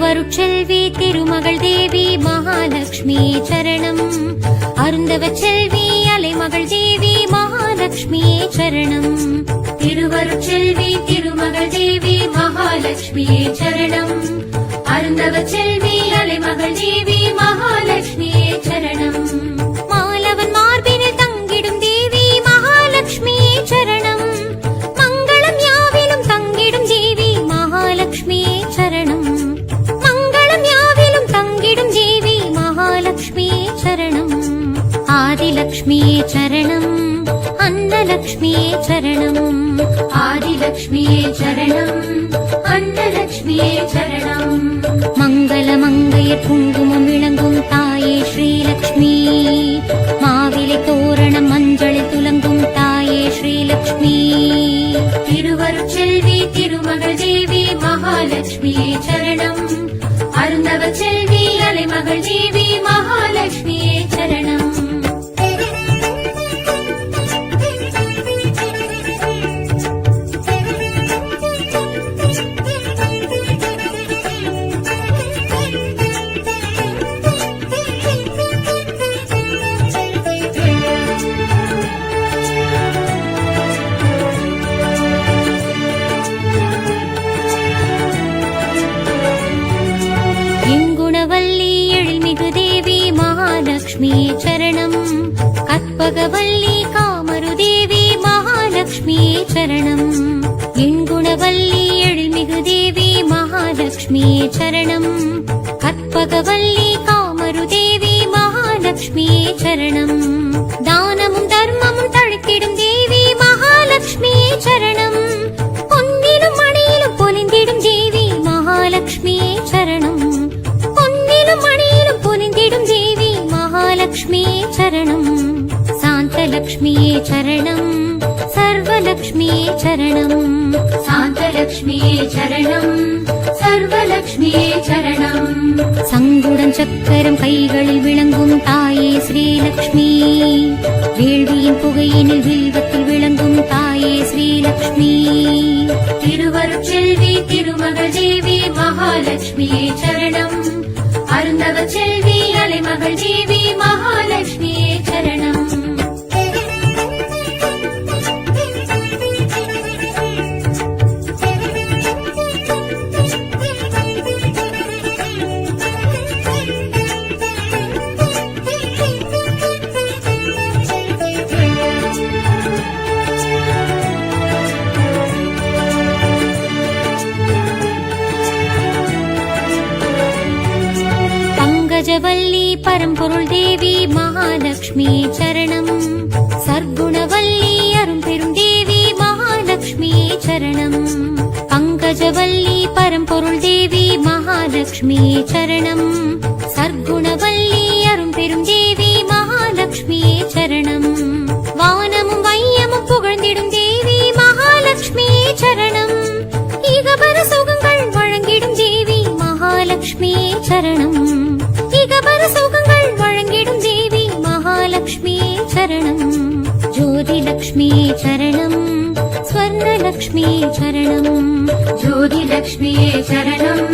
திருவருட்செல்வி திருமகள் தேவி மகாலட்சுமி சரணம். அருந்தவச்செல்வி அலைமகள் தேவி மகாலட்சுமி சரணம். திருவருட்செல்வி திருமகள் தேவி மகாலட்சுமி சரணம். அருந்தவச்செல்வி அலைமகள் தேவி மகாலட்சுமி சரணம். மாலவன் மார்பினில் தங்கிடும் தேவி மகாலட்சுமி சரணம். மங்களம் யாவிலும் தங்கிடும் தேவி மகாலட்சுமி சரணம். மங்களம் யாவிலும் தங்கிடும் தேவி மகாலட்சுமி சரணம். ஆதிலட்சுமி சரணம். அன்னலட்சுமி சரணம். ஆதிலட்சுமி சரணம். அன்னலட்சுமி சரணம். மங்கள மங்கையர் குங்குமம் விளங்கும் தாயே ஸ்ரீலக்ஷ்மி. மாவிலை தோரணம் மஞ்சளில் துலங்கும் தாயே ஸ்ரீலக்ஷ்மி. திருவருட்செல்வி திருமகள் தேவி மகாலட்சுமி சரணம். அருந்தவச்செல்வி அலைமகள் தேவி மகாலட்சுமி சரணம். மகாலட்சுமி சரணம். கற்பகவல்லி காமருதேவி மகாலட்சுமி சரணம். எண்குணவல்லி எழில்மிகு தேவி மகாலட்சுமி சரணம். கற்பகவல்லி காமருதேவி மகாலட்சுமி சரணம். தானமும் தர்மமும் தழைத்திடும் தேவி மகாலட்சுமி சரணம். பொன்னிலும் மணியிலும் பொலிந்திடும் தேவி மகாலட்சுமி சரணம். பொன்னிலும் மணியிலும் பொலிந்திடும் தேவி மகாலட்சுமி சரணம். சாந்தலட்சுமியே சரணம். சர்வலட்சுமியே சரணம். சாந்தலட்சுமியே சரணம். சர்வலட்சுமியே சரணம். சங்குடன் சக்கரம் கைகளில் விளங்கும் தாயே ஸ்ரீலக்ஷ்மி. வேள்வியின் புகையினில் வில்வத்தில் விளங்கும் தாயே ஸ்ரீலக்ஷ்மி. திருவருட்செல்வி திருமகள் தேவி மகாலட்சுமியே சரணம். அருந்தவச்செல்வி அலைமகள் தேவி மகாலட்சுமியே சரணம். பங்கஜவல்லி பரம்பொருள் தேவி மகாலட்சுமி சரணம். சர்க்குணவல்லி அரும்பெரும் தேவி மகாலட்சுமி சரணம். பங்கஜவல்லி பரம்பொருள் தேவி மகாலட்சுமி சரணம். சர்க்குணவல்லி அரும்பெரும் தேவி மகாலட்சுமி சரணம். வானமும் வையமும் புகழ்ந்திடும் தேவி மகாலட்சுமி சரணம். இகபர சுகங்கள் வழங்கிடும் தேவி மகாலட்சுமி சரணம். இகபர சுகங்கள் வழங்கிடும் தேவி மகாலட்சுமி சரணம். ஜோதிலக்ஷ்மி சரணம். ஸ்வர்ணலக்ஷ்மி சரணம். ஜோதிலக்ஷ்மி சரணம்.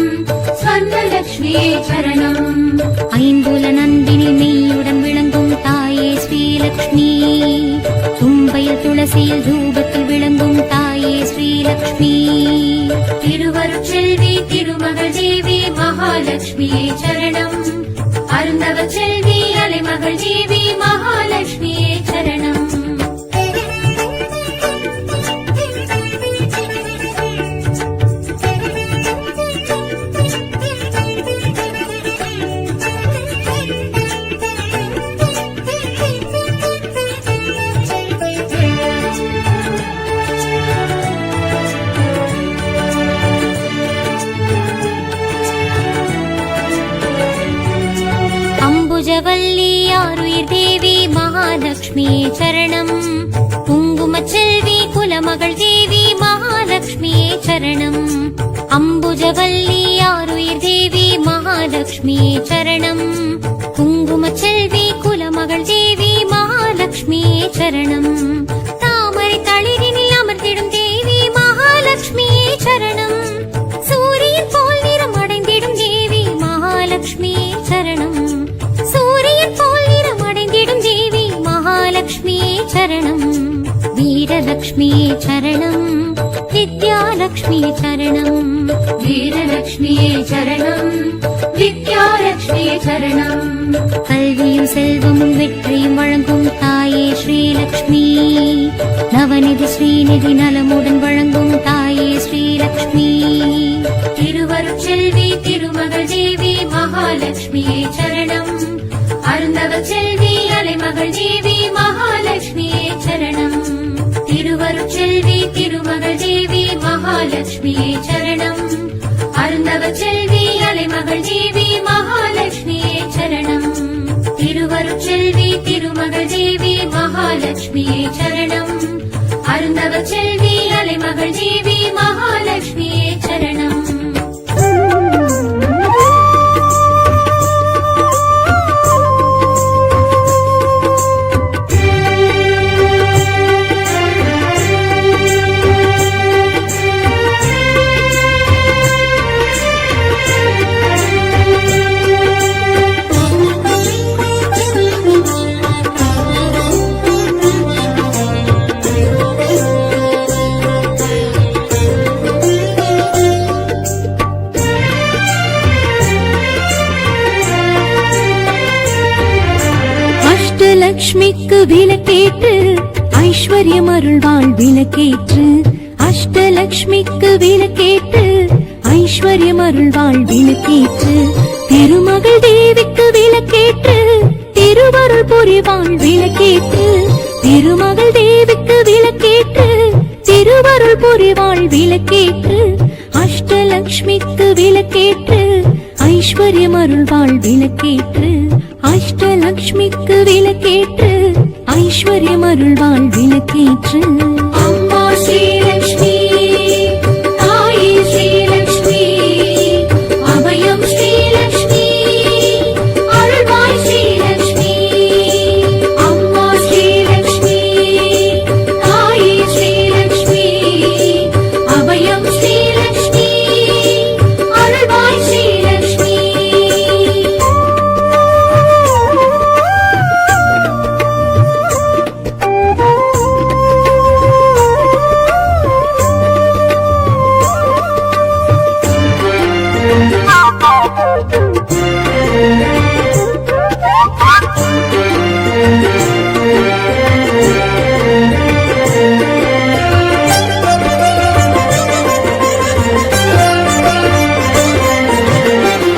ஸ்வர்ணலக்ஷ்மி சரணம். ஐம்புல நந்தினி மெய்யுடன் விளங்கும் தாயே ஸ்ரீலக்ஷ்மி. தும்பையில் துளசியில் தூபத்தில் விளங்கும் தாயே ஸ்ரீலக்ஷ்மி. திருவருட்செல்வி திருமகள் தேவி மகாலட்சுமியே சரணம். அருந்தவச்செல்வி அலைமகள் தேவி மகாலட்சுமியே சரணம். அம்புஜவல்லி ஆருயிர் தேவி மகாலட்சுமி சரணம். குங்குமச்செல்வி குலமகள் தேவி மகாலட்சுமி சரணம். அம்புஜவல்லி ஆருயிர் தேவி மகாலட்சுமி சரணம். குங்குமச்செல்வி குலமகள் தேவி மகாலட்சுமி சரணம். தாமரை தளிரினில் அமர்ந்திடும் தேவி மகாலட்சுமி சரணம். சூரியன் போல் நிறம் அடைந்திடும் தேவி வீரலக்ஷ்மியே சரணம், வித்யாலக்ஷ்மியே சரணம், வீரலக்ஷ்மியே சரணம், வித்யாலக்ஷ்மியே சரணம். கல்வியும் செல்வமும் வெற்றியும் வழங்கும் தாயே ஸ்ரீலக்ஷ்மி, நவநிதி ஸ்ரீநிதி நலமுடன் வழங்கும் தாயே ஸ்ரீலக்ஷ்மி. திருவருட்செல்வி திருமகள் தேவி மகாலட்சுமியே சரணம், அருந்தவ செல்வி அலைமகள் தேவி மகாலட்சுமியே சரணம். திருவருட்செல்வி திருமகள் தேவி மகாலட்சுமியே சரணம், அருந்தவ செல்வி அலைமகள் தேவி மகாலட்சுமியே சரணம். திருவருட்செல்வி திருமகள் தேவி மகாலட்சுமியே சரணம், அருந்தவ செல்வி அலைமகள் தேவி மகாலட்சுமியே சரணம். லக்ஷ்மிக்கு விளக்கேற்று ஐஸ்வர்யம் அருள்வாள் விளக்கேற்று, அஷ்டலக்ஷ்மிக்கு விளக்கேற்று ஐஸ்வர்யம் அருள்வாள் விளக்கேற்று, திருமகள் தேவிக்கு விளக்கேற்று திருவருள் புரிவாள் விளக்கேற்று, திருமகள் தேவிக்கு விளக்கேற்று திருவருள் புரிவாள் விளக்கேற்று, அஷ்டலக்ஷ்மிக்கு விளக்கேற்று ஐஸ்வர்யம் அருள்வாள் விளக்கேற்று, அஷ்டலக்ஷ்மிக்கு விளக்கேற்று ஐஸ்வர்யம் அருள்வாள் விளக்கேற்று. அம்மா ஸ்ரீலக்ஷ்மி, தாயே ஸ்ரீலக்ஷ்மி, அபயம் ஸ்ரீலக்ஷ்மி, அருள்வாய் ஸ்ரீலக்ஷ்மி. அம்மா ஸ்ரீலக்ஷ்மி, தாயே ஸ்ரீலக்ஷ்மி, அபயம் ஸ்ரீலக்ஷ்மி, அருள்வாய் ஸ்ரீலக்ஷ்மி.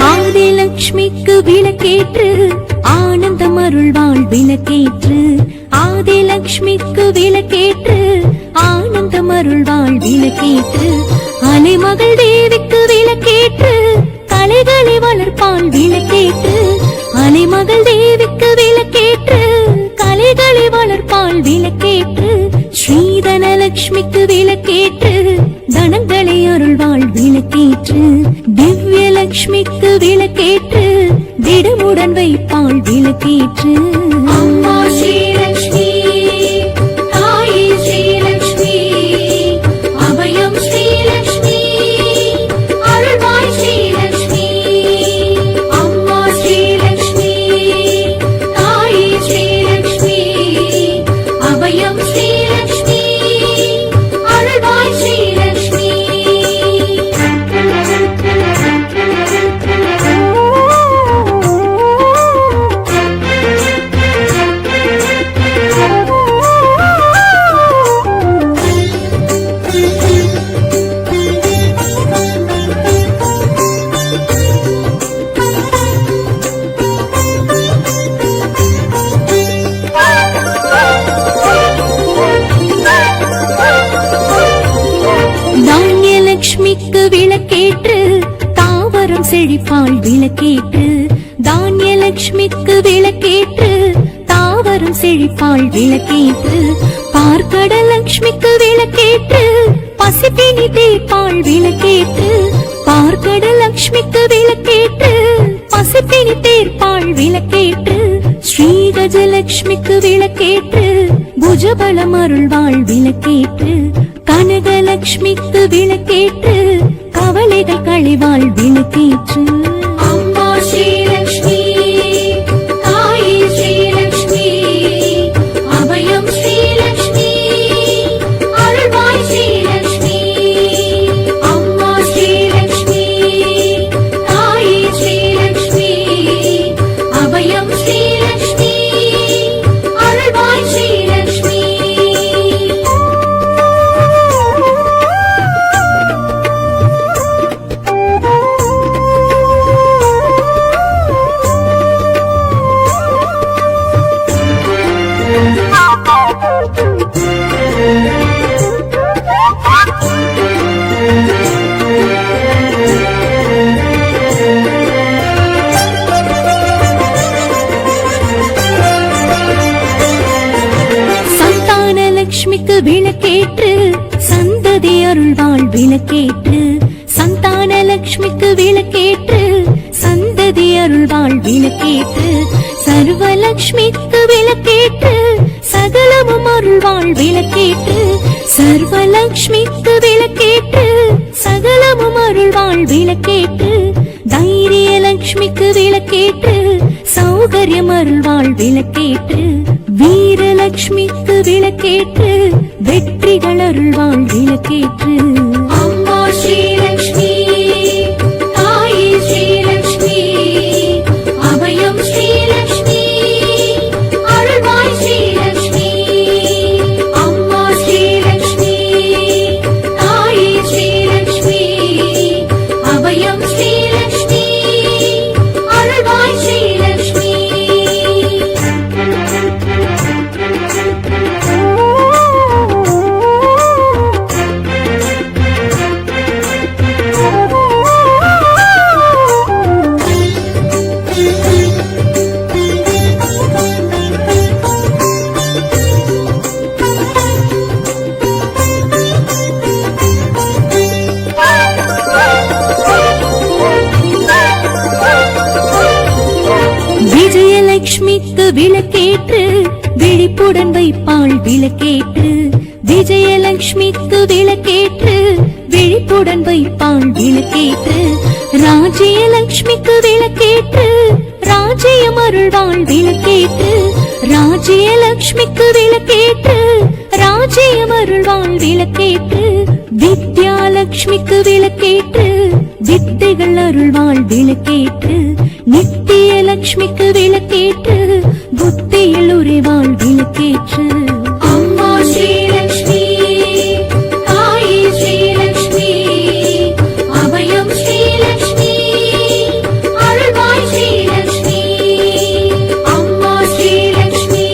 ஆதிலக்ஷ்மிக்கு விளக்கேற்று ஆனந்தம் அருள்வாள் விளக்கேற்று, ஆதிலக்ஷ்மிக்கு விளக்கேற்று ஆனந்தம் அருள்வாள் விளக்கேற்று, அலைமகள் தேவிக்கு விளக்கேற்று கலைகளை வளர்ப்பாள் விளக்கேற்று, அலைமகள் தேவிக்கு விளக்கேற்று கலைகளை வளர்ப்பாள் விளக்கேற்று, ஸ்ரீதனலக்ஷ்மிக்கு விளக்கேற்று தனங்களை அருள்வாள் விளக்கேற்று, திவ்யலக்ஷ்மிக்கு விளக்கேற்று திடமுடன் வைப்பாள் விளக்கேற்று. அம்மா ஸ்ரீலக்ஷ்மி, தாயே ஸ்ரீலக்ஷ்மி, அபயம் ஸ்ரீலக்ஷ்மி, அருள்வாய் ஸ்ரீலக்ஷ்மி. அம்மா ஸ்ரீலக்ஷ்மி, தாயே ஸ்ரீலக்ஷ்மி, அபயம் ஸ்ரீலக்ஷ்மி, அருள்வாய் ஸ்ரீலக்ஷ்மி. தானியலக்ஷ்மிக்கு விளக்கேற்று தாவரம் செழிப்பாள் விளக்கேற்று, தானியலக்ஷ்மிக்கு விளக்கேற்று தாவரம் செழிப்பாள் விளக்கேற்று, பார்க்கடலக்ஷ்மிக்கு விளக்கேற்று பசிப்பினி தீர்ப்பாள் விளக்கேற்று, பார்க்கடலக்ஷ்மிக்கு விளக்கேற்று பசிப்பினி தீர்ப்பாள் விளக்கேற்று, ஸ்ரீகஜலக்ஷ்மிக்கு விளக்கேற்று புஜபலம் அருள்வாள் விளக்கேற்று, கனகலக்ஷ்மிக்கு விளக்கேற்று கவலைகள் களைவாள் விளக்கேற்று. அம்மா ஸ்ரீலக்ஷ்மி, தாயே ஸ்ரீலக்ஷ்மி, அபயம் ஸ்ரீலக்ஷ்மி, அருள்வாய் அருள்வாள் விளக்கேற்று சந்தான லக்ஷ்மிக்கு விளக்கேற்று சந்ததி அருள்வாள் விளக்கேற்று சர்வலக்ஷ்மிக்கு விளக்கேற்று சகலமும் அருள்வாள் விளக்கேற்று சர்வலக்ஷ்மிக்கு விளக்கேற்று சகலமும் அருள்வாள் விளக்கேற்று தைரிய லக்ஷ்மிக்கு விளக்கேற்று சௌகரியம் அருள்வாள் விளக்கேற்று வீரலக்ஷ்மிக்கு விளக்கேற்று வெற்றிகள் அருள்வாள் விளக்கேற்று அம்மா ஸ்ரீலக்ஷ்மி தாயே ஸ்ரீலக்ஷ்மி அபயம் ஸ்ரீலக்ஷ்மி அருள்வாய் ஸ்ரீலக்ஷ்மி அம்மா ஸ்ரீலக்ஷ்மி தாயே ஸ்ரீலக்ஷ்மி அபயம் ஸ்ரீலக்ஷ்மி அருள்வாய் ஸ்ரீலக்ஷ்மி விஜயலட்சுமிக்கு விளக்கேற்று விழிப்புடன் வைப்பாள் விளக்கேற்று விஜயலட்சுமிக்கு விளக்கேற்று விழிப்புடன் வைப்பாள் விளக்கேற்று ராஜ்யலட்சுமிக்கு விளக்கேற்று ராஜ்யம் அருள்வாள் விளக்கேற்று ராஜ்யலட்சுமிக்கு விளக்கேற்று ராஜ்யம் அருள்வாள் விளக்கேற்று வித்யாலட்சுமிக்கு விளக்கேற்று வித்தைகள் அருள்வாள் விளக்கேற்று நித்திய லட்சுமிக்கு விளக்கேற்று புத்தியில் உறைவாள் விளக்கேற்று அம்மா ஸ்ரீலக்ஷ்மி தாயே ஸ்ரீலக்ஷ்மி அபயம் ஸ்ரீலக்ஷ்மி அருள்வாய் ஸ்ரீலக்ஷ்மி அம்மா ஸ்ரீலக்ஷ்மி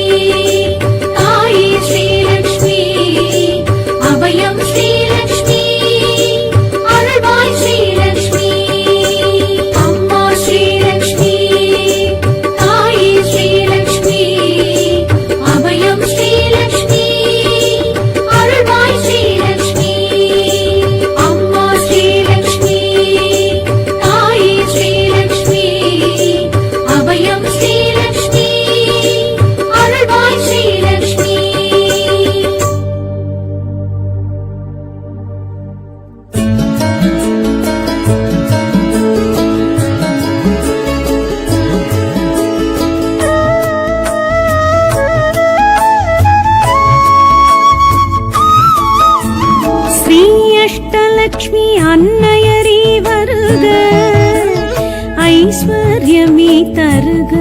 தாயே ஸ்ரீலக்ஷ்மி அபயம் ஸ்ரீலக்ஷ்மி அருள்வாய் ஸ்ரீலக்ஷ்மி அம்மா ஸ்ரீலக்ஷ்மி தாயே ஸ்ரீலக்ஷ்மி அபயம் ஸ்ரீலக்ஷ்மி அருள்வாய் ஸ்ரீலக்ஷ்மி அம்மா ஸ்ரீலக்ஷ்மி தாயே ஸ்ரீலக்ஷ்மி அபயம் ஸ்ரீலக்ஷ்மி அருள்வாய் ஸ்ரீலக்ஷ்மி ஸ்ரீ அஷ்டலக்ஷ்மி அன்னையரே வருக ஐஸ்வர்யமே தருக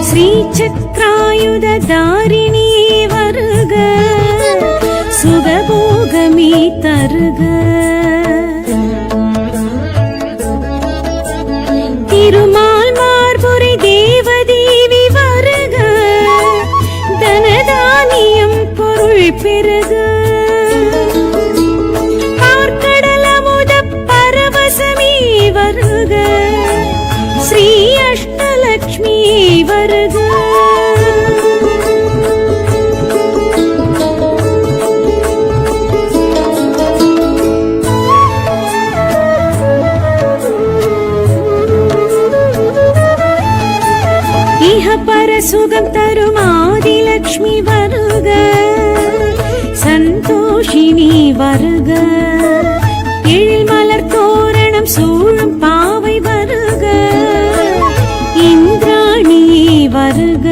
ஸ்ரீ சக்ராயுத தாரிணி வருக சுகபோகமே தருக திருமால் மார்புரை தேவதேவி வருக தனதானியம் பொருள் பெருக பார்க்கடலமுத பரவசமே வருக ஸ்ரீ அஷ்டலக்ஷ்மி வருக இஹ பர சுகம் தரும் ஆதிலக்ஷ்மி வருக சந்தோஷினி வருக எழில் மலர் தோரணம் சூழும் பாவை வருக இந்திராணி வருக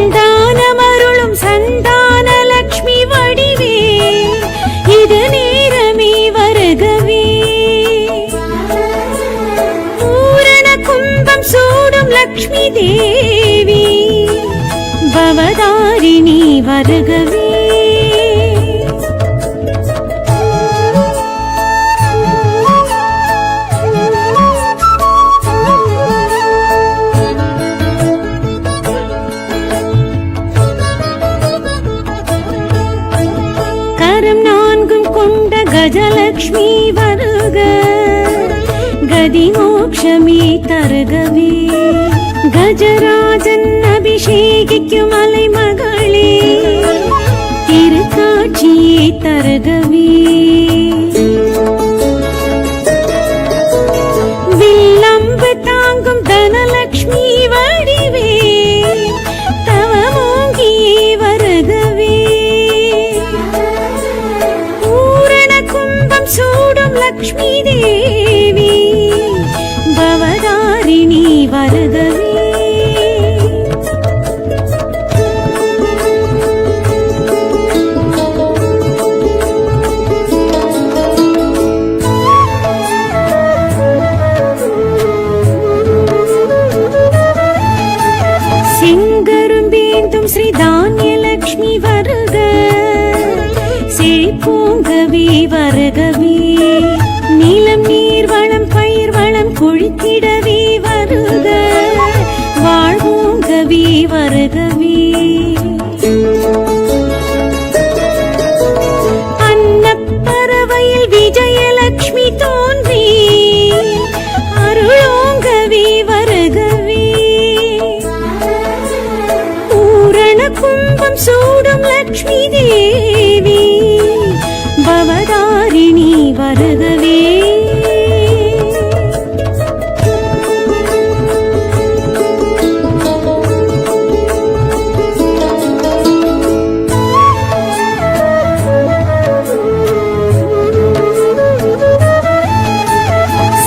சந்தானமருளும் சந்தான லக்ஷ்மி வடிவே இது நேரமே வருகவே பூரண கும்பம் சூடும் லக்ஷ்மி தேவி பவதாரிணி வருகவே கரம் நான்கும் கொண்ட கஜலக்ஷ்மி வருக கதி மோக்ஷமே தருகவே கஜராஜன் அபிஷேகிக்கும் மலை மகளே லக்ஷ்மி தேவி பவதாரிணி வருகவே. செங்கரும்பேந்தும் ஸ்ரீ தானியலக்ஷ்மி வருக, செழிப்போங்கவே வருகவே. நிலம் நீர் வளம் பயிர் வளம் கொழித்திடவே வருக, வாழ்வோங்கவே வருகவே. அன்னப்பறவையில் விஜயலக்ஷ்மி தோன்றி அருளோங்கவே வருகவே. பூரண கும்பம் சூடும் லக்ஷ்மி தேவி பவதாரிணி வருகவே.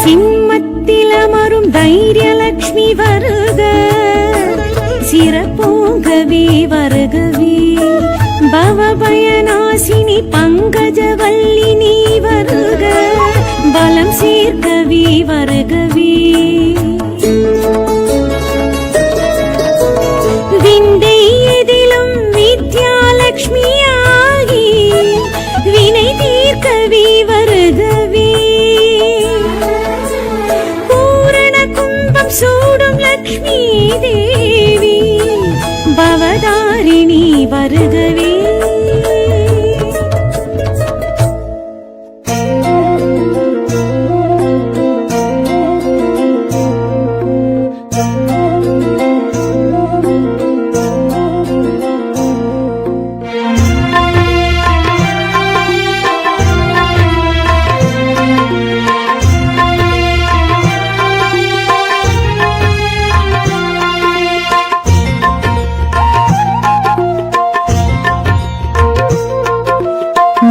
சிம்மத்திலமரும் தைரியலக்ஷ்மி வருக, சிறப்போங்கவே வருகவே. பவபயநாசினி பங்கஜவல்லினி வருக, பலம் சேர்க்கவே வருகவே. விந்தை எதிலும் வித்யாலக்ஷ்மியாகி வினை தீர்க்கவே வருகவே. பூரண கும்பம் சூடும் லக்ஷ்மி தேவி பவதாரிணி வருகவே.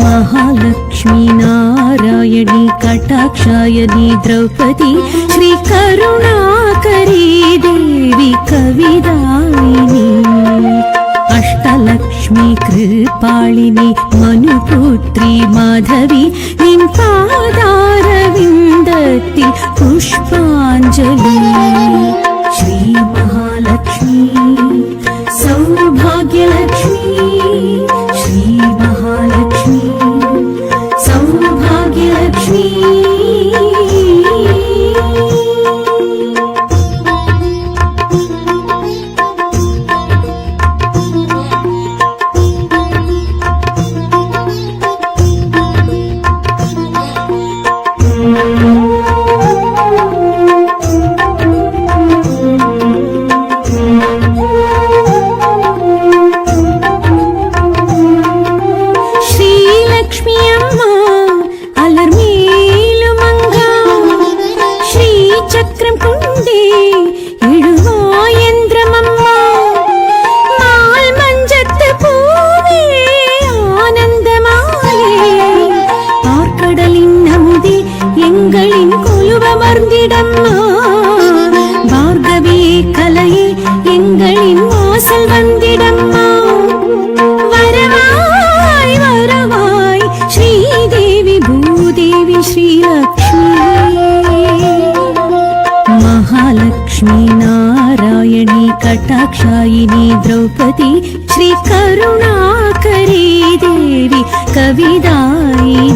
महालक्ष्मी नारायणी कटाक्षायनी द्रौपदी श्री करुणाकरी देवी कविदायिनी. अष्टलक्ष्मी कृपालिनी मनुपुत्री माधवी निन पादारविन्दत्तिल पुष्पाञ्जलि. श्री महालक्ष्मी सौभाग्यलक्ष्मी, श्री महालक्ष्मी सौभाग्यलक्ष्मी. महालक्ष्मी नारायणी कटाक्षायिनी द्रौपदी श्री करुणाकरी देवी कविदायिनी.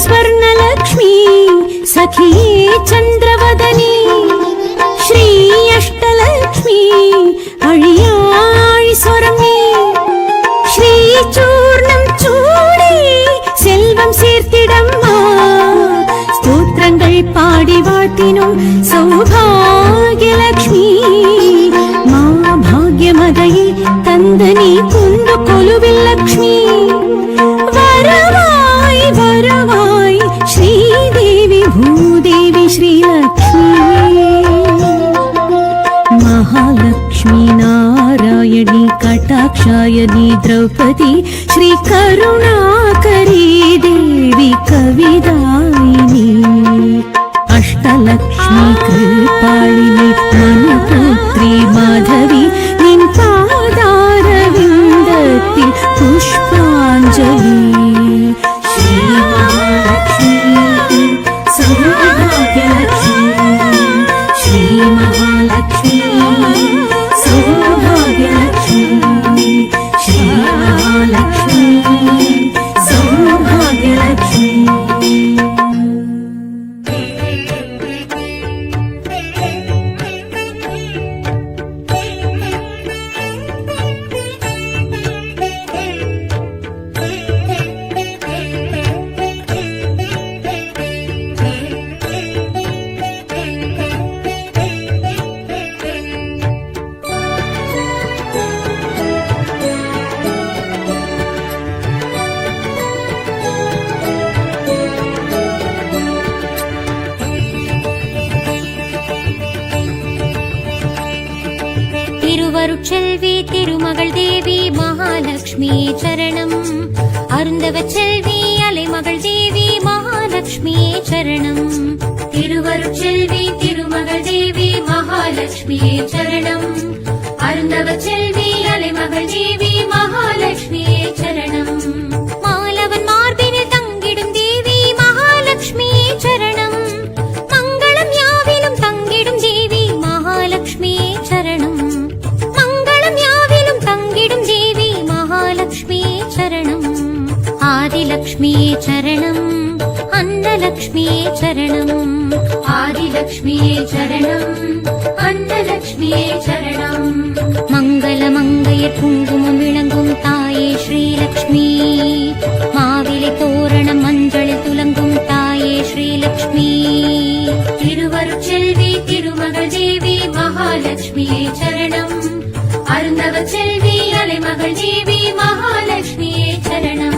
स्वर्णलक्ष्मी सखिये चंद्रवदनी श्री अष्टलक्ष्मी अळियाळि स्वरमे श्री चूर्णम चूडे सेल्वम சேர்த்திடம்மா ஸ்தோத்திரங்கள் பாடி வாழ்த்தினோம் சௌபாகியலக்ஷ்மி மா भूदेवी श्रीलक्ष्मी महालक्ष्मी नारायणी कटाक्षायणी द्रौपदी श्रीकरुणाकरी देवी कविदायिनी अष्टलक्ष्मी कृपालिनी मनुपुत्री माधवी निन पादारविन्दत्तिल पुष्पाञ्जलि श्री महालक्ष्मी सौभाग्यलक्ष्मी श्री महालक्ष्मी सौभाग्यलक्ष्मी श्री महालक्ष्मी सौभाग्यलक्ष्मी திருவருட்செல்வி திருமகள் தேவி மகாலட்சுமி சரணம் அருந்தவச்செல்வி அலைமகள் தேவி மகாலட்சுமி சரணம் திருவருட்செல்வி திருமகள் தேவி மகாலட்சுமி சரணம் அருந்தவச்செல்வி அலைமகள் தேவி மகாலட்சுமி சரணம் மாலவன் மார்பினில் தங்கிடும் தேவி மகாலட்சுமி சரணம் மங்களம் யாவிலும் தங்கிடும் தேவி மகாலட்சுமி சரணம் देवी महालक्ष्मी चरणम् आदिलक्ष्मी चरणम् अन्नलक्ष्मी चरणम् आदिलक्ष्मी चरणम् अन्नलक्ष्मी चरणम् मङ्गलमङ्गयर् कुङ्कुमम् विळङ्गुम् ताये श्रीलक्ष्मी माविलै तोरणम् मञ्जळिल् तुलङ्गुम् ताये श्रीलक्ष्मी तिरुवरुट्सेल्वी तिरुमगळ देवी महालक्ष्मी चरणम् அருந்தவச்செல்வி அலைமகள் தேவி மகாலட்சுமி சரணம்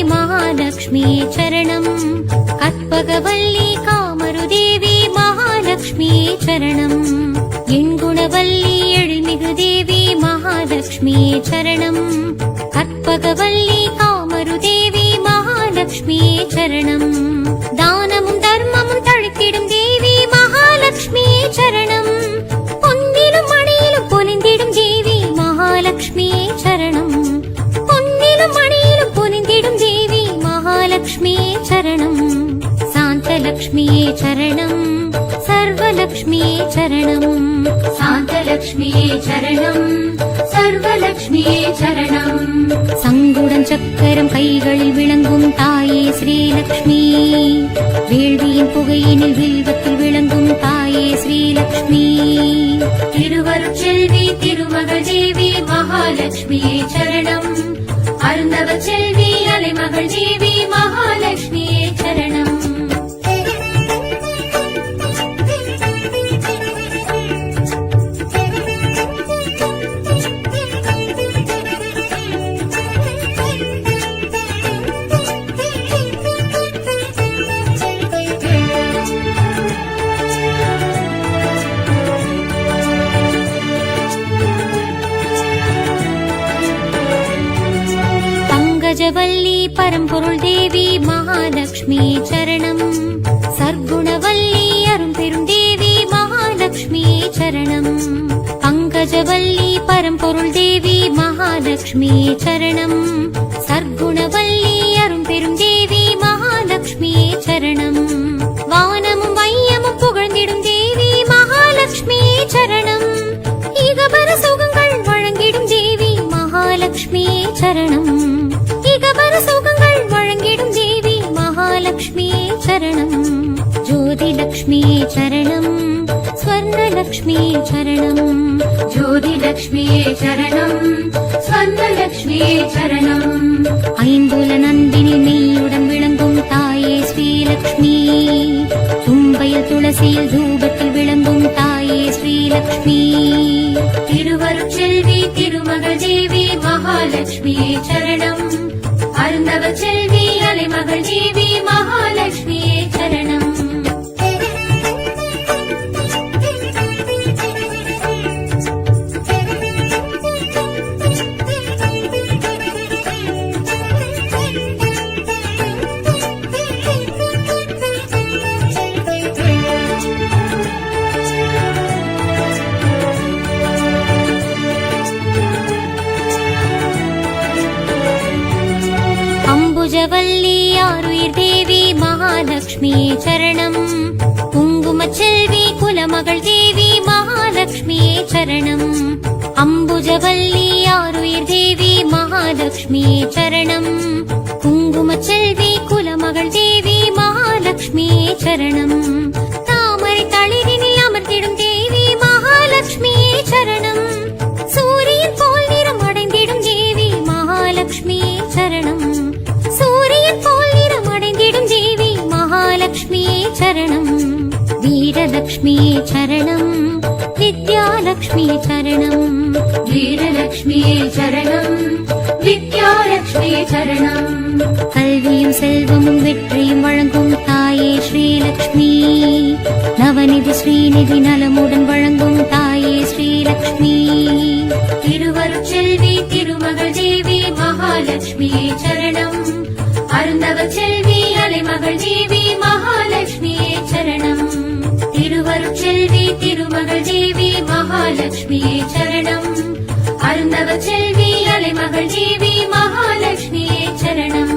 महालक्ष्मी चरणम् कत्पगवल्ली कामरुदेवी महालक्ष्मी चरणम् एण्गुणवल्ली एळिमिगुदेवी महालक्ष्मी चरणम् कत्पगवल्ली कामरुदेवी महालक्ष्मी चरणम् दानमुம் தர்மமும் தழைத்திடும் தேவி மகாலட்சுமி சரணம் பொன்னிலும் மணியிலும் பொலிந்திடும் தேவி மகாலட்சுமி சரணம் பொன்னிலும் மணியிலும் பொலிந்திடும் தேவி महालक्ष्मी चरणम् शान्तलक्ष्मी चरणम् सर्वलक्ष्मी चरणम् शान्तलक्ष्मी चरणम् सर्वलक्ष्मी चरणम् சங்குடம் சக்கரம் கைகளில் விளங்கும் தாயே ஸ்ரீலக்ஷ்மி வேள்வியின் புகையினில் வில்வத்தில் விளங்கும் தாயே ஸ்ரீலக்ஷ்மி திருவருட்செல்வி திருமகள் தேவி மகாலட்சுமி சரணம் அருந்தவச்செல்வி அலைமகள் தேவி மகாலட்சுமி சரணம் பங்கஜவல்லி பரம்பொருள் தேவி மகாலட்சுமி சரணம் சர்க்குணவல்லி அரும்பெரும் தேவி மகாலட்சுமி சரணம் பங்கஜவல்லி பரம்பொருள் தேவி மகாலட்சுமி சரணம் சர்க்குணவல்லி அரும்பெரும் தேவி மகாலட்சுமி சரணம் வானமும் வையமும் புகழ்ந்திடும் தேவி மகாலட்சுமி சரணம் இகபர சுகங்கள் வழங்கிடும் தேவி மகாலட்சுமி சரணம் இகபர சுகங்கள் வழங்கிடும் தேவி மகாலட்சுமி சரணம் ஜோதிலக்ஷ்மி சரணம் லக்ஷ்மியே சரணம். ஜோதிலக்ஷ்மியே சரணம், ஸ்வர்ணலக்ஷ்மியே சரணம். ஐந்துல நந்தினி நெய்யுடன் விளங்கும் தாயே ஸ்ரீலக்ஷ்மி. தும்பையில் துளசியில் தூபத்தில் விளங்கும் தாயே ஸ்ரீலக்ஷ்மி. திருவருட்செல்வி திருமகள் தேவி மகாலட்சுமியே சரணம். அருந்தவ செல்வி அலைமகள் தேவி மகாலட்சுமியே சரணம். அம்புஜவல்லி ஆருயிர் தேவி மகாலட்சுமியே சரணம். குங்குமச்செல்வி குலமகள் தேவி மகாலட்சுமியே சரணம். அம்புஜவல்லி ஆருயிர் தேவி மகாலட்சுமியே சரணம். குங்குமச்செல்வி குலமகள் தேவி மகாலட்சுமியே சரணம். தாமரை தளிரினில் அமர்ந்திடும் தேவி மகாலட்சுமியே சரணம். சூரியன் போல் நிறம் அடைந்திடும் தேவி மகாலட்சுமியே சரணம். சூரியன் போல் நிறம் அடைந்திடும் தேவி மகாலட்சுமியே சரணம். வீரலட்சுமியே சரணம், வித்யாலட்சுமியே சரணம். வீரலட்சுமியே சரணம், வித்யாலட்சுமியே சரணம். கல்வியும் செல்வமும் வெற்றியும் வழங்கும் தாயே ஸ்ரீலக்ஷ்மி. நவநிதி ஸ்ரீநிதி நலமுடன் வழங்கும் தாயே ஸ்ரீலக்ஷ்மி. திருவருட்செல்வி திருமகள் தேவி மகாலட்சுமியே சரணம். அருந்தவ செல்வி அலைமகள் தேவி மகாலட்சுமியே சரணம். திருவருட்செல்வி திருமகள் தேவி மகாலட்சுமியே சரணம். அருந்தவ செல்வி அலைமகள் தேவி மகாலட்சுமியே சரணம்.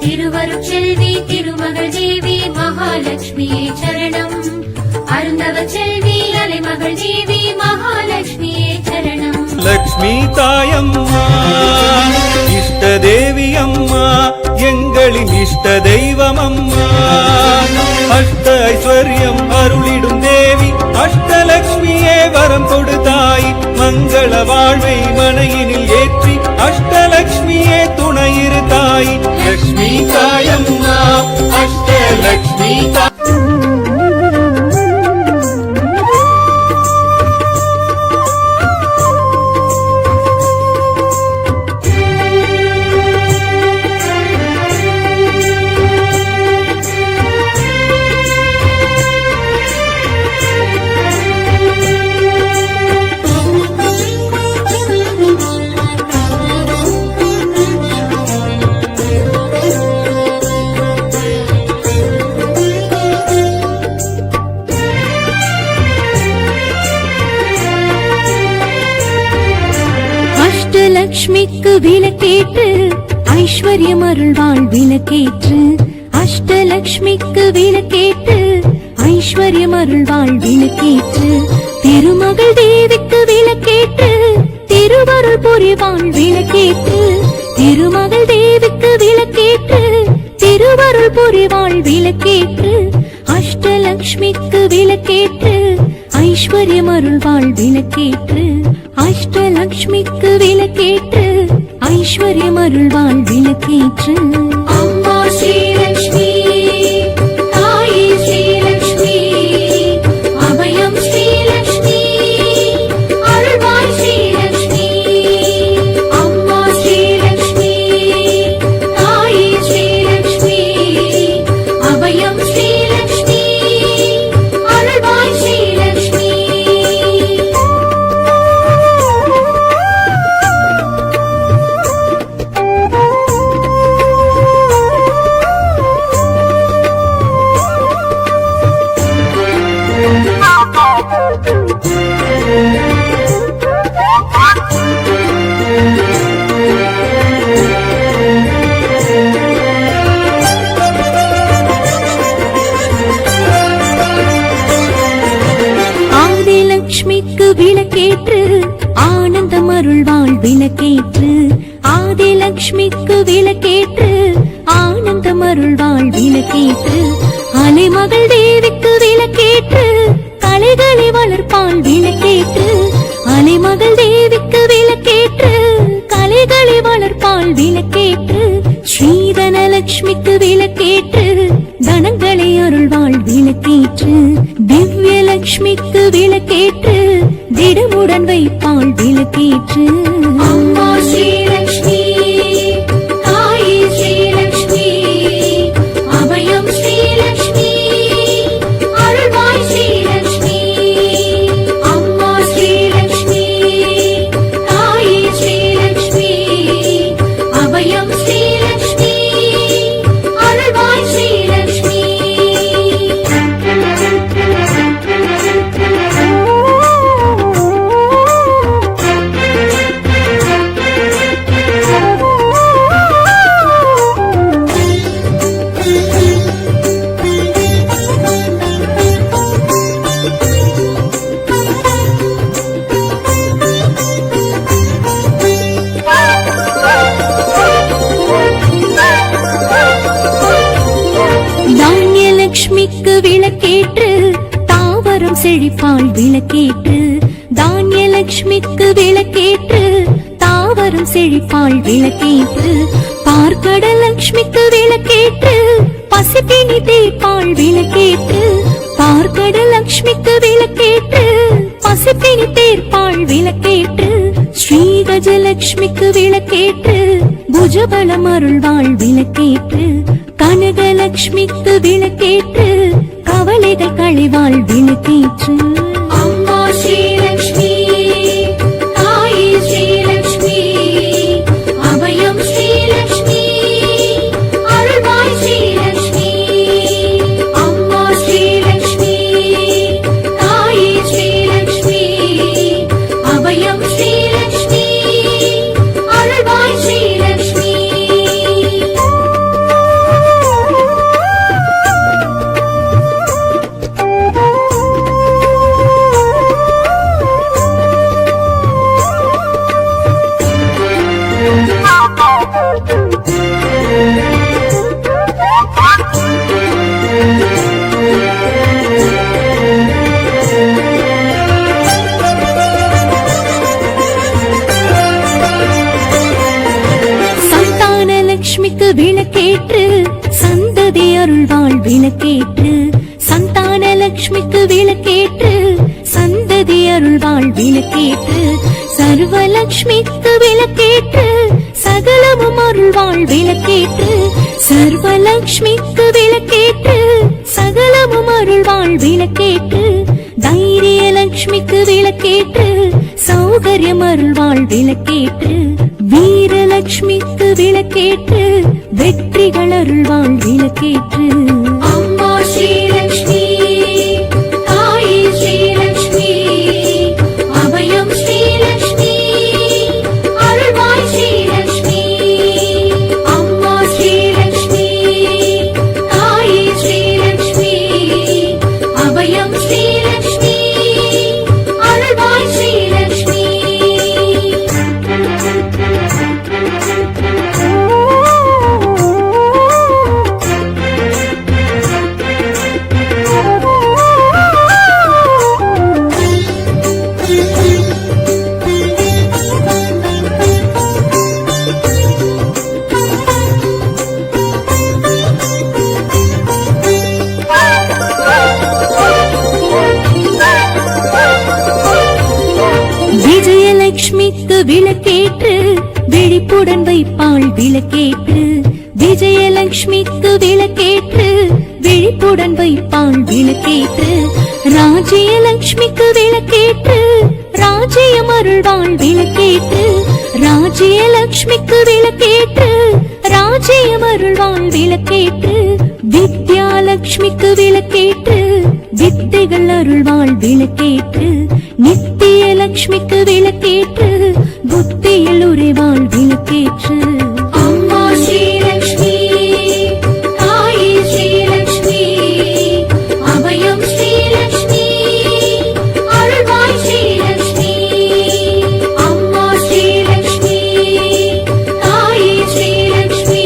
திருவருட்செல்வி திருமகள் தேவி மகாலட்சுமியே சரணம். அருந்தவ செல்வி அலைமகள் தேவி மகாலட்சுமியே சரணம். லக்ஷ்மி தாயம்மா, இஷ்ட தேவி அம்மா, எங்களின் இஷ்ட தெய்வம் அம்மா. அஷ்ட ஐஸ்வர்யம் அருளிடும் தேவி அஷ்டலக்ஷ்மியே வரம் கொடுத்தாய். மங்கள வாழ்வை மனையினில் ஏற்றி அஷ்டலக்ஷ்மியே துணையிரு தாய். லக்ஷ்மி தாயம்மா, அஷ்டலக்ஷ்மி தாய். லக்ஷ்மிக்கு விளக்கேற்று ஐஸ்வர்யம் அருள்வாள் விளக்கேற்று. அஷ்டலக்ஷ்மிக்கு விளக்கேற்று ஐஸ்வர்யம் அருள்வாள் விளக்கேற்று. திருமகள் தேவிக்கு விளக்கேற்று திருவருள் புரிவாள் விளக்கேற்று. திருமகள் தேவிக்கு விளக்கேற்று திருவருள் புரிவாள் விளக்கேற்று. அஷ்டலக்ஷ்மிக்கு விளக்கேற்று ஐஸ்வர்யம் அருள்வாள் விளக்கேற்று. அஷ்டலக்ஷ்மிக்கு விளக்கேற்று ஐஸ்வர்யம் அருள்வாள் விளக்கேற்று. அம்மா ஸ்ரீலக்ஷ்மி, தாயே ஸ்ரீலக்ஷ்மி, அபயம் ஸ்ரீலக்ஷ்மி, அருள்வாய் ஸ்ரீலக்ஷ்மி. அம்மா ஸ்ரீலக்ஷ்மி, தாயே ஸ்ரீலக்ஷ்மி, அபயம் ஸ்ரீலக்ஷ்மி, அருள்வாய் ஸ்ரீலக்ஷ்மி. ஆதிலக்ஷ்மிக்கு விளக்கேற்று ஆனந்தம் அருள்வாள் விளக்கேற்று. ஆதிலக்ஷ்மிக்கு விளக்கேற்று ஆனந்தம் அருள்வாள் விளக்கேற்று. அலைமகள் தேவிக்கு விளக்கேற்று கலைகளை வளர்ப்பாள் அருள்வாள் விளக்கேற்று அலைமகள் தேவிக்கு விளக்கேற்று கலைகளை வளர்ப்பாள் விளக்கேற்று ஸ்ரீதனலட்சுமிக்கு விளக்கேற்று தனங்களை அருள்வாள் விளக்கேற்று திவ்யலட்சுமிக்கு விளக்கேற்று திடமுடன் வைப்பாள் விளக்கேற்று அம்மா ஸ்ரீலக்ஷ்மி தாயே ஸ்ரீலக்ஷ்மி அபயம் ஸ்ரீலக்ஷ்மி அருள்வாய் ஸ்ரீலக்ஷ்மி அம்மா ஸ்ரீலக்ஷ்மி தாயே ஸ்ரீலக்ஷ்மி அபயம் ஸ்ரீலக்ஷ்மி அருள்வாய் ஸ்ரீலக்ஷ்மி தானியலட்சுமிக்கு விளக்கேற்று தாவரம் செழிப்பாள் விளக்கேற்று தானியலட்சுமிக்கு விளக்கேற்று தாவரம் செழிப்பாள் விளக்கேற்று பார்க்கடலட்சுமிக்கு விளக்கேற்று பசிப்பினி தீர்ப்பாள் விளக்கேற்று பார்க்கடலட்சுமிக்கு விளக்கேற்று பசிப்பினி தீர்ப்பாள் விளக்கேற்று ஸ்ரீகஜலட்சுமிக்கு விளக்கேற்று புஜபலம் அருள்வாள் விளக்கேற்று கனகலட்சுமிக்கு விளக்கேற்று கவலைகள் களைவாள் விளக்கேற்று அம்மா ஸ்ரீலக்ஷ்மி தாயே ஸ்ரீலக்ஷ்மி அபயம் ஸ்ரீலக்ஷ்மி அருள்வாய் ஸ்ரீலக்ஷ்மி அம்மா ஸ்ரீலக்ஷ்மி தாயே ஸ்ரீலக்ஷ்மி அபயம் ஸ்ரீலக்ஷ்மி அருள்வாய் ஸ்ரீலக்ஷ்மி சந்தானலட்சுமிக்கு விளக்கேற்று சந்ததி அருள்வாள் விளக்கேற்று சந்தானலட்சுமிக்கு விளக்கேற்று சந்ததி அருள்வாள் விளக்கேற்று சர்வலட்சுமிக்கு விளக்கேற்று சகலமும் அருள்வாள் விளக்கேற்று சர்வலட்சுமிக்கு விளக்கேற்று சகலமும் அருள்வாள் விளக்கேற்று தைரியலட்சுமிக்கு விளக்கேற்று சௌகரியம் அருள்வாள் விளக்கேற்று வீரலட்சுமிக்கு விளக்கேற்று வெற்றிகள் அருள்வாள் விளக்கேற்று அம்மா ஸ்ரீலக்ஷ்மி தாயே ஸ்ரீலக்ஷ்மி அபயம் ஸ்ரீலக்ஷ்மி அருள்வாய் ஸ்ரீலக்ஷ்மி அம்மா ஸ்ரீலக்ஷ்மி தாயே ஸ்ரீலக்ஷ்மி அபயம் ஸ்ரீலக்ஷ்மி அருள்வாய் ஸ்ரீலக்ஷ்மி விஜயலட்சுமிக்கு விளக்கேற்று விழிப்புடன் வைப்பாள் விளக்கேற்று விஜயலட்சுமிக்கு விளக்கேற்று விழிப்புடன் வைப்பாள் விளக்கேற்று ராஜ்யலட்சுமிக்கு விளக்கேற்று ராஜ்யம் அருள்வாள் விளக்கேற்று ராஜ்யலட்சுமிக்கு விளக்கேற்று ராஜ்யம் அருள்வாள் விளக்கேற்று வித்யாலட்சுமிக்கு விளக்கேற்று வித்தைகள் அருள்வாள் விளக்கேற்று நித்தியலட்சுமிக்கு விளக்கேற்று புத்தியில் உறைவாள் விளக்கேற்று அம்மா ஸ்ரீலக்ஷ்மி தாயே ஸ்ரீலக்ஷ்மி அபயம் ஸ்ரீலக்ஷ்மி அருள்வாய் ஸ்ரீலக்ஷ்மி அம்மா ஸ்ரீலக்ஷ்மி தாயே ஸ்ரீலக்ஷ்மி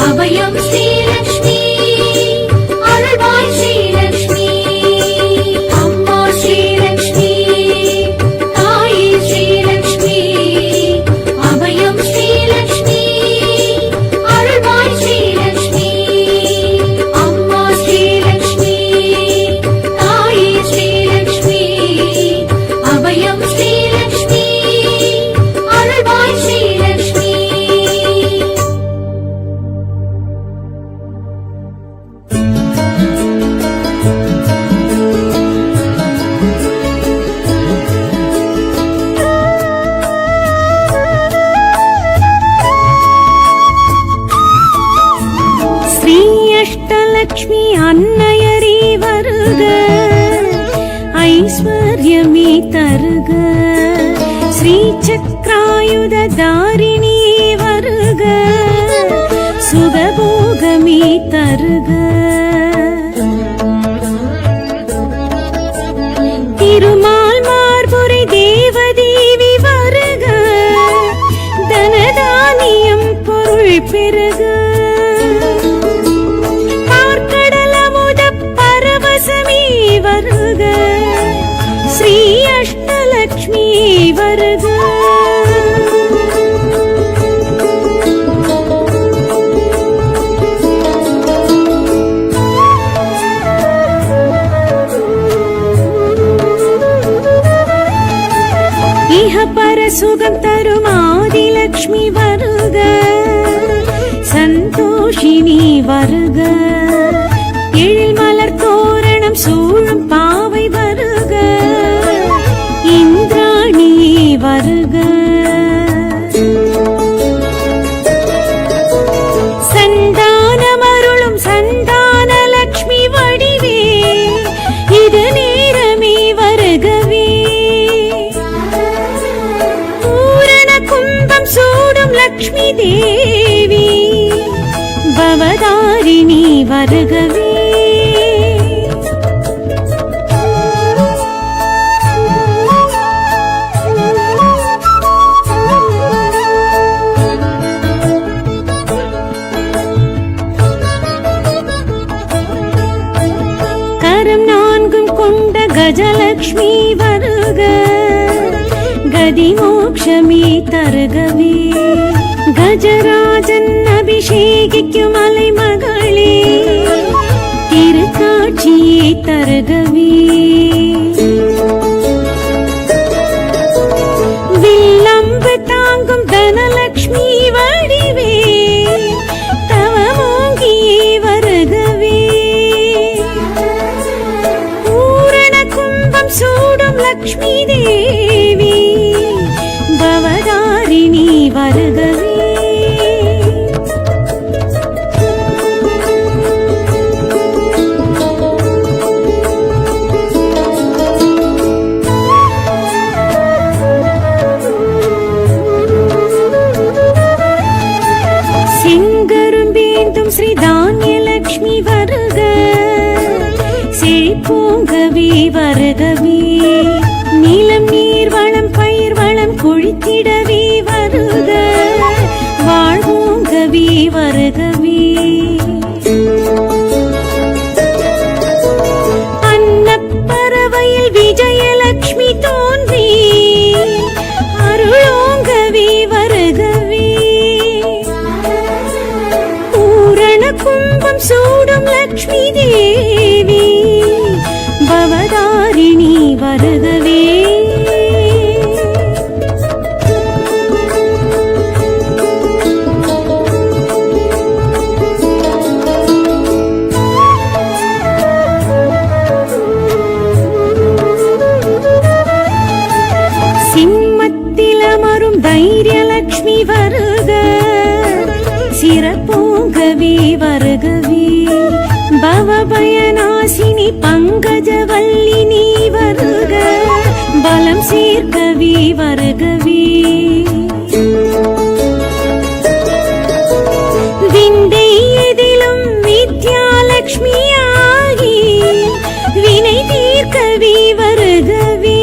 அபயம் ஸ்ரீலக்ஷ்மி அருள்வாய் ஸ்ரீலக்ஷ்மி அம்மா ஸ்ரீலக்ஷ்மி ஐஸ்வர்யமே தருக ஸ்ரீசக்கராயுத தாரிணி வருக சுகபோகமே தருக திருமால் மார்புரை தேவதேவி வருக தனதானியம் பொருள் பெருக பார்க்கடலமுத பரவசமே வருக ஸ்ரீ அஷ்டலக்ஷ்மி வருக சுகம் தரும் ஆதிலக்ஷ்மி வருக சந்தோஷினி வருக எழில் மலர் தோரணம் சூழும் பாவை வருக இந்திராணி வருக சந்தானமருளும் சந்தான லக்ஷ்மி வடிவே இது நேரமே வருகவே லக்ஷ்மி தேவி பவதாரிணி வருகவே கரம் நான்கும் கொண்ட கஜலக்ஷ்மி வருக கதி மோக்ஷமே தருகவே கஜராஜன் அபிஷேகிக்கும் மலை மகளே திருக்காட்சியை தருகவே வில்லம்பு தாங்கும் தனலக்ஷ்மி வடிவே தவமோங்கியே வருகவே பூரண கும்பம் சூடும் லக்ஷ்மி தேவி பவதாரிணி வருகவே சிங்கரும்பேந்தும் ஸ்ரீ தானியலக்ஷ்மி வருக செழிப்போங்கவே வருகவே நீலம் நீர் வளம் பயிர் வளம் கொழித்திடவே வருக வாழ்வோங்கவே வருகவே அன்னப்பறவையில் விஜயலக்ஷ்மி தோன்றி அருளோங்கவே வருகவே பூரண கும்பம் சூடும் லக்ஷ்மி தேவி பவதாரிணி வருகவே சிம்மத்திலமரும் தைரியலக்ஷ்மி வருக சிறப்போங்கவே வருகவே பவபயநாசினி பங்கஜவல்லினி வருக பலம் சேர்க்கவே வருகவே விந்தை எதிலும் வித்யாலக்ஷ்மி ஆகி வினை தீர்க்கவே வருகவே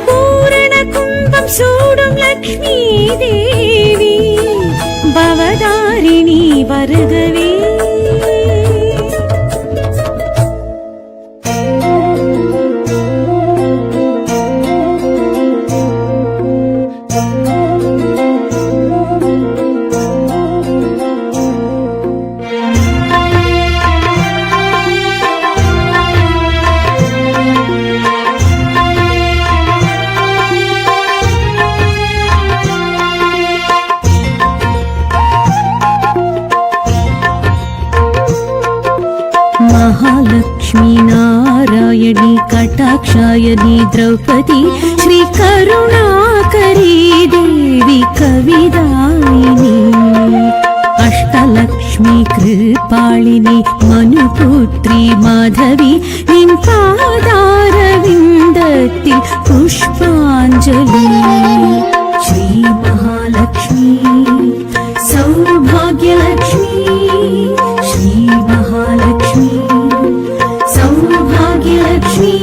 பூரண கும்பம் சூடும் லக்ஷ்மி தேவி பவதாரிணி வருகவே महालक्ष्मी नारायणी कटाक्षायणी द्रौपदी श्री करुणाकरी देवी कविदायिनी अष्टलक्ष्मी महालक्ष्मी कृपालिनी मनुपुत्री माधवी निन पादारविन्दत्तिल पुष्पाञ्जलि श्री महालक्ष्मी सौभाग्यलक्ष्मी श्री महालक्ष्मी सौभाग्यलक्ष्मी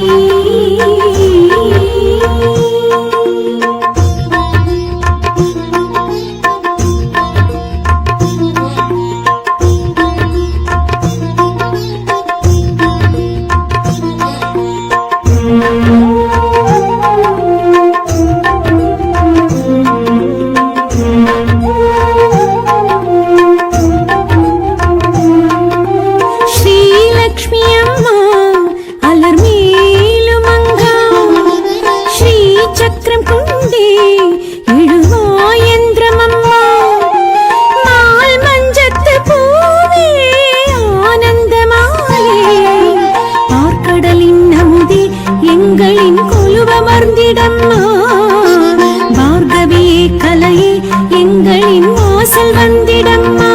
பார்கவியே கலையே எங்களின் வாசல் வந்திடம்மா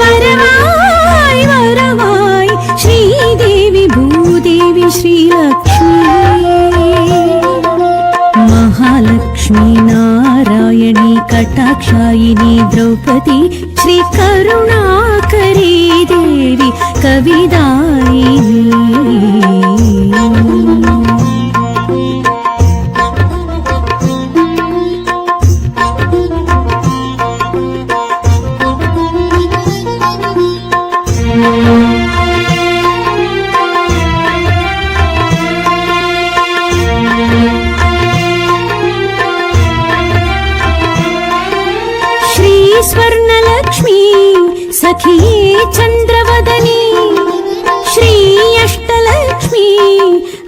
வரவாய் வரவாய் ஸ்ரீதேவி பூதேவி ஸ்ரீலக்ஷ்மி महालक्ष्मी नारायणी कटाक्षायिनी द्रौपदी श्री करुणाकरी देवी कविदायिनी स्वर्णलक्ष्मी सखिये चन्द्रवदनी श्री अष्टलक्ष्मी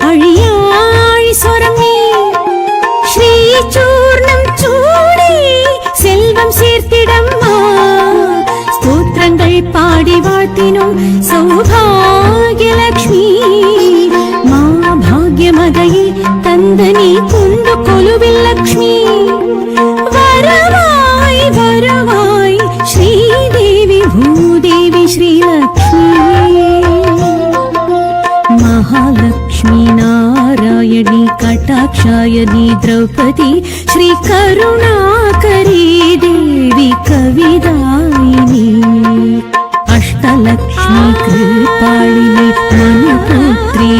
अळियाळि स्वरमे श्री चूर्णं चूडी सेल्वं சேர்த்திடம்மா ஸ்தோத்திரங்கள் பாடி வாழ்த்தினோம் சௌபாகியலக்ஷ்மி மா பாக்யமதையே தந்தனி குந்து கொலுவில் லக்ஷ்மி வரவாய் வரவாய் श्रीदेवी भूदेवी श्रीलक्ष्मी महालक्ष्मी नारायणी कटाक्षायनी द्रौपदी श्री करुणाकरी देवी कविदायिनी अष्टलक्ष्मी कृपालिनी मनुपुत्री